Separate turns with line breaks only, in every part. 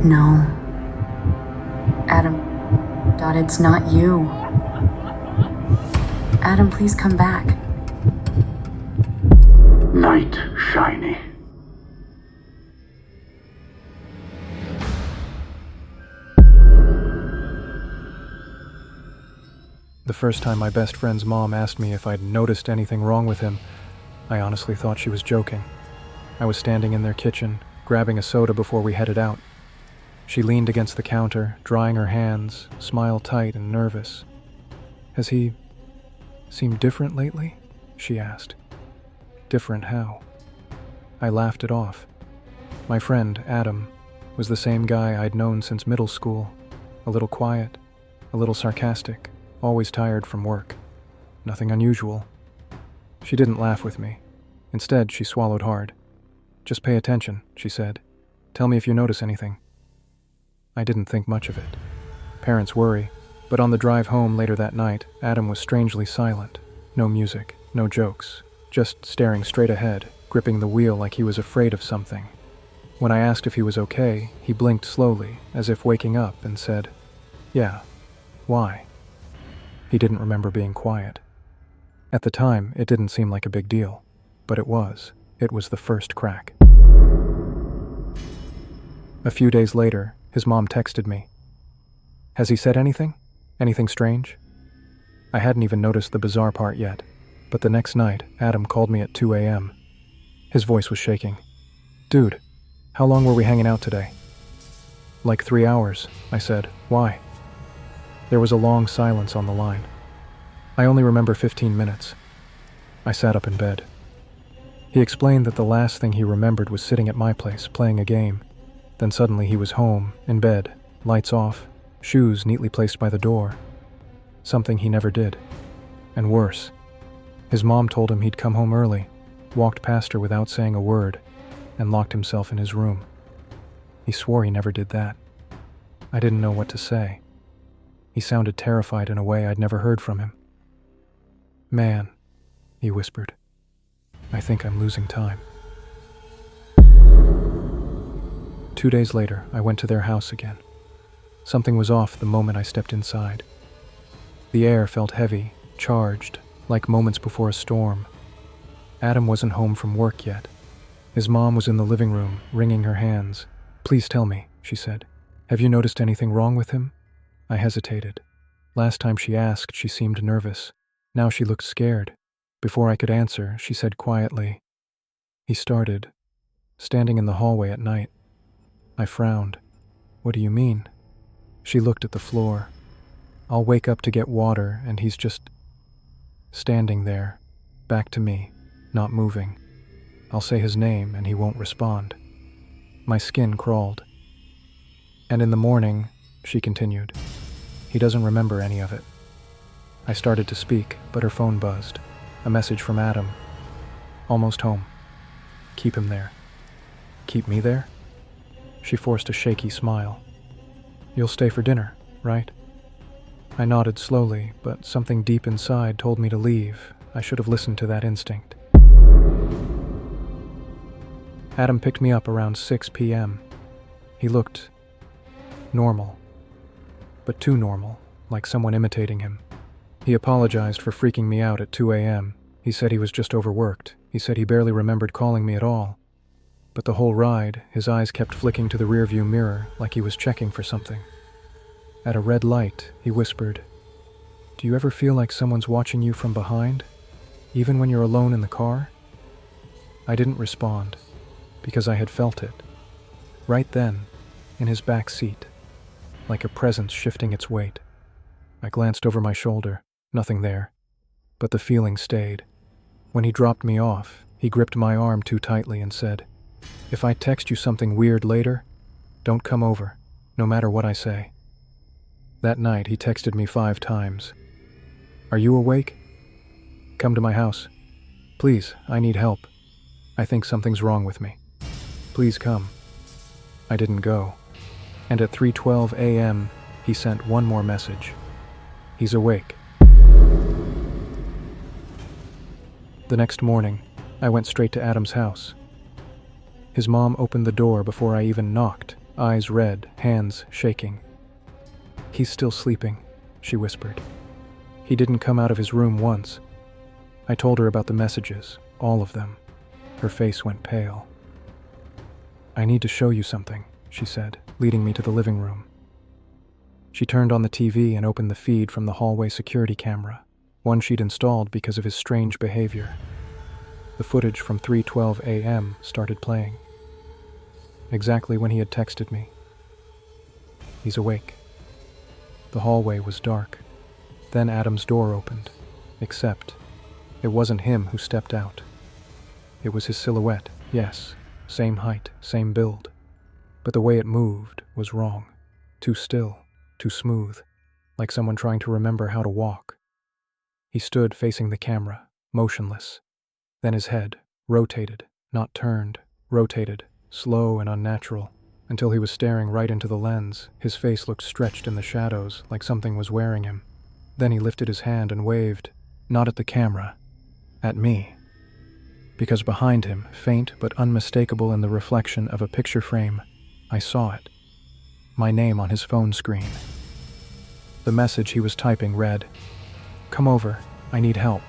No. Adam, Dot, it's not you. Adam, please come back.
Night shiny.
The first time my best friend's mom asked me if I'd noticed anything wrong with him, I honestly thought she was joking. I was standing in their kitchen, grabbing a soda before we headed out. She leaned against the counter, drying her hands, smile tight and nervous. "Has he seemed different lately?" she asked. "Different how?" I laughed it off. My friend, Adam, was the same guy I'd known since middle school. A little quiet, a little sarcastic, always tired from work. Nothing unusual. She didn't laugh with me. Instead, she swallowed hard. "Just pay attention," she said. "Tell me if you notice anything." I didn't think much of it. Parents worry, but on the drive home later that night, Adam was strangely silent. No music, no jokes, just staring straight ahead, gripping the wheel like he was afraid of something. When I asked if he was okay, he blinked slowly, as if waking up, and said, "Yeah, why?" He didn't remember being quiet. At the time, it didn't seem like a big deal, but it was. It was the first crack. A few days later, his mom texted me. "Has he said anything? Anything strange?" I hadn't even noticed the bizarre part yet, but the next night, Adam called me at 2 a.m. His voice was shaking. "Dude, how long were we hanging out today?" "Like 3 hours," I said. "Why?" There was a long silence on the line. "I only remember 15 minutes. I sat up in bed. He explained that the last thing he remembered was sitting at my place, playing a game. Then suddenly he was home, in bed, lights off, shoes neatly placed by the door. Something he never did. And worse, his mom told him he'd come home early, walked past her without saying a word, and locked himself in his room. He swore he never did that. I didn't know what to say. He sounded terrified in a way I'd never heard from him. "Man," he whispered, "I think I'm losing time." 2 days later, I went to their house again. Something was off the moment I stepped inside. The air felt heavy, charged, like moments before a storm. Adam wasn't home from work yet. His mom was in the living room, wringing her hands. "Please tell me," she said. "Have you noticed anything wrong with him?" I hesitated. Last time she asked, she seemed nervous. Now she looked scared. Before I could answer, she said quietly, "He started standing in the hallway at night." I frowned. "What do you mean?" She looked at the floor. "I'll wake up to get water, and he's just standing there, back to me, not moving. I'll say his name, and he won't respond." My skin crawled. "And in the morning," she continued, "he doesn't remember any of it." I started to speak, but her phone buzzed. A message from Adam. "Almost home. Keep him there." "Keep me there?" She forced a shaky smile. "You'll stay for dinner, right?" I nodded slowly, but something deep inside told me to leave. I should have listened to that instinct. Adam picked me up around 6 p.m. He looked normal, but too normal, like someone imitating him. He apologized for freaking me out at 2 a.m. He said he was just overworked. He said he barely remembered calling me at all. But the whole ride, his eyes kept flicking to the rearview mirror like he was checking for something. At a red light, he whispered, "Do you ever feel like someone's watching you from behind, even when you're alone in the car?" I didn't respond, because I had felt it. Right then, in his back seat, like a presence shifting its weight. I glanced over my shoulder, nothing there, but the feeling stayed. When he dropped me off, he gripped my arm too tightly and said, "If I text you something weird later, don't come over, no matter what I say." That night, he texted me 5 times. "Are you awake? Come to my house. Please, I need help. I think something's wrong with me. Please come." I didn't go. And at 3:12 a.m., he sent one more message. "He's awake." The next morning, I went straight to Adam's house. His mom opened the door before I even knocked. eyes red, hands shaking. "He's still sleeping," she whispered. "He didn't come out of his room once." I told her about the messages, all of them. Her face went pale. "I need to show you something," she said, leading me to the living room. She turned on the TV and opened the feed from the hallway security camera, one she'd installed because of his strange behavior. The footage from 3:12 a.m. started playing. Exactly when he had texted me. He's awake. The hallway was dark. Then Adam's door opened, except it wasn't him who stepped out. It was his silhouette, yes, same height, same build. But the way it moved was wrong. Too still, too smooth, like someone trying to remember how to walk. He stood facing the camera, motionless. Then his head rotated, not turned, rotated, slow and unnatural, until he was staring right into the lens. His face looked stretched in the shadows, like something was wearing him. Then he lifted his hand and waved, not at the camera, at me. Because behind him, faint but unmistakable in the reflection of a picture frame, I saw it. My name on his phone screen. The message he was typing read, "Come over, I need help."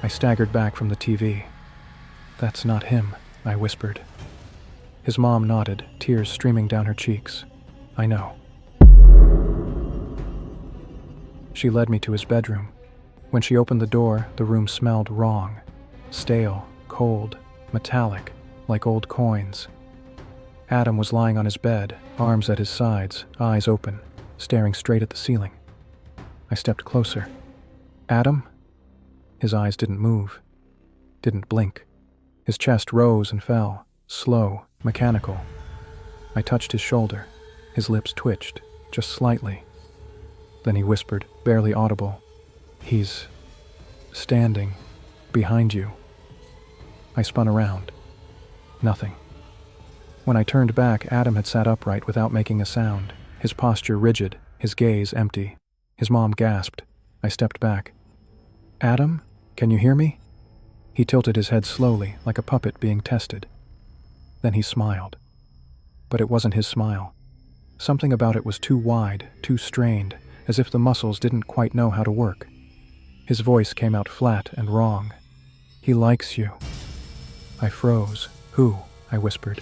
I staggered back from the TV. "That's not him," I whispered. His mom nodded, tears streaming down her cheeks. "I know." She led me to his bedroom. When she opened the door, the room smelled wrong. Stale, cold, metallic, like old coins. Adam was lying on his bed, arms at his sides, eyes open, staring straight at the ceiling. I stepped closer. "Adam?" His eyes didn't move, didn't blink. His chest rose and fell, slow, mechanical. I touched his shoulder. His lips twitched, just slightly. Then he whispered, barely audible, "He's standing behind you." I spun around. Nothing. When I turned back, Adam had sat upright without making a sound, his posture rigid, his gaze empty. His mom gasped. I stepped back. "Adam, can you hear me?" He tilted his head slowly, like a puppet being tested. Then he smiled. But it wasn't his smile. Something about it was too wide, too strained, as if the muscles didn't quite know how to work. His voice came out flat and wrong. "He likes you." I froze. "Who?" I whispered.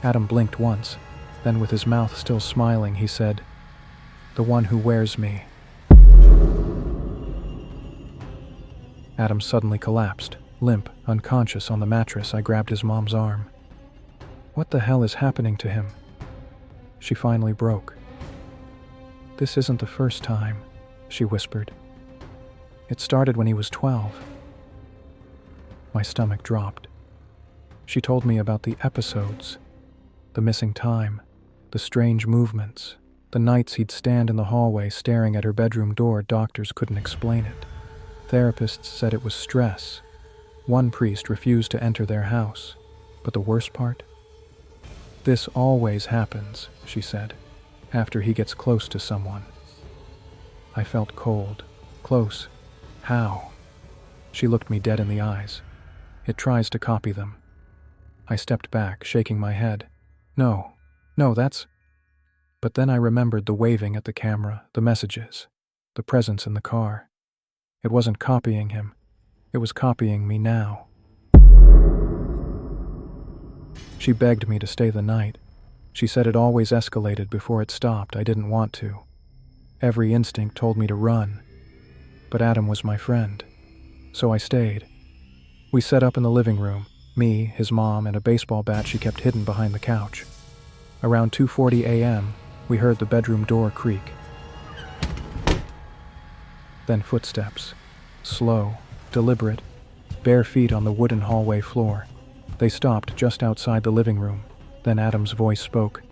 Adam blinked once. Then with his mouth still smiling, he said, "The one who wears me." Adam suddenly collapsed, limp, unconscious on the mattress. I grabbed his mom's arm. "What the hell is happening to him?" She finally broke. "This isn't the first time," she whispered. "It started when he was 12. My stomach dropped. She told me about the episodes, the missing time, the strange movements, the nights he'd stand in the hallway staring at her bedroom door. Doctors couldn't explain it. Therapists said it was stress. One priest refused to enter their house. But the worst part? "This always happens," she said, "after he gets close to someone." I felt cold. Close. How? She looked me dead in the eyes. "It tries to copy them." I stepped back, shaking my head. No, that's... But then I remembered the waving at the camera, the messages, the presence in the car. It wasn't copying him. It was copying me now. She begged me to stay the night. She said it always escalated before it stopped. I didn't want to. Every instinct told me to run. But Adam was my friend. So I stayed. We set up in the living room, me, his mom, and a baseball bat she kept hidden behind the couch. Around 2:40 a.m., we heard the bedroom door creak. Then footsteps. Slow, deliberate, bare feet on the wooden hallway floor. They stopped just outside the living room. Then Adam's voice spoke.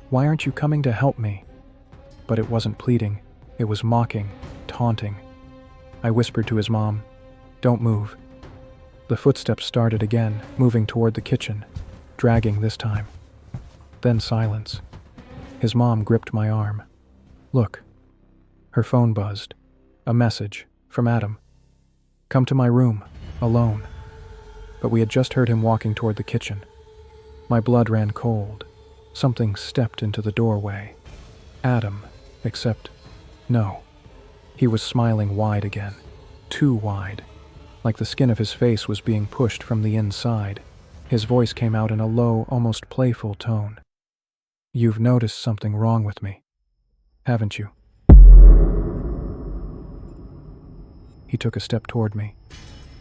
"Why aren't you coming to help me?" But it wasn't pleading. It was mocking, taunting. I whispered to his mom, "Don't move." The footsteps started again, moving toward the kitchen, dragging this time. Then silence. His mom gripped my arm. "Look." Her phone buzzed. A message from Adam. "Come to my room, alone." But we had just heard him walking toward the kitchen. My blood ran cold. Something stepped into the doorway. Adam, except no. He was smiling wide again. Too wide. Like the skin of his face was being pushed from the inside. His voice came out in a low, almost playful tone. "You've noticed something wrong with me, haven't you?" He took a step toward me.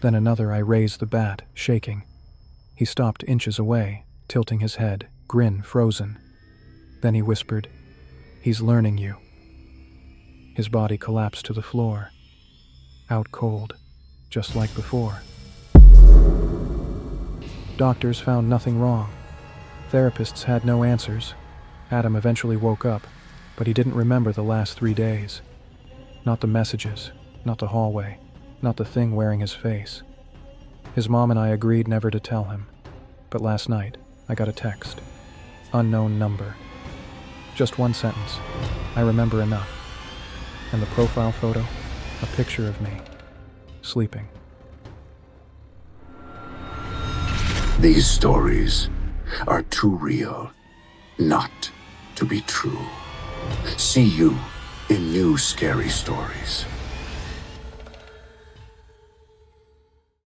Then another. I raised the bat, shaking. He stopped inches away, tilting his head, grin frozen. Then he whispered, "He's learning you." His body collapsed to the floor. Out cold, just like before. Doctors found nothing wrong. Therapists had no answers. Adam eventually woke up, but he didn't remember the last 3 days. Not the messages, not the hallway, not the thing wearing his face. His mom and I agreed never to tell him, but last night I got a text. Unknown number. Just one sentence. I remember enough. And the profile photo, a picture of me, sleeping.
These stories are too real not to be true. See you in new scary stories.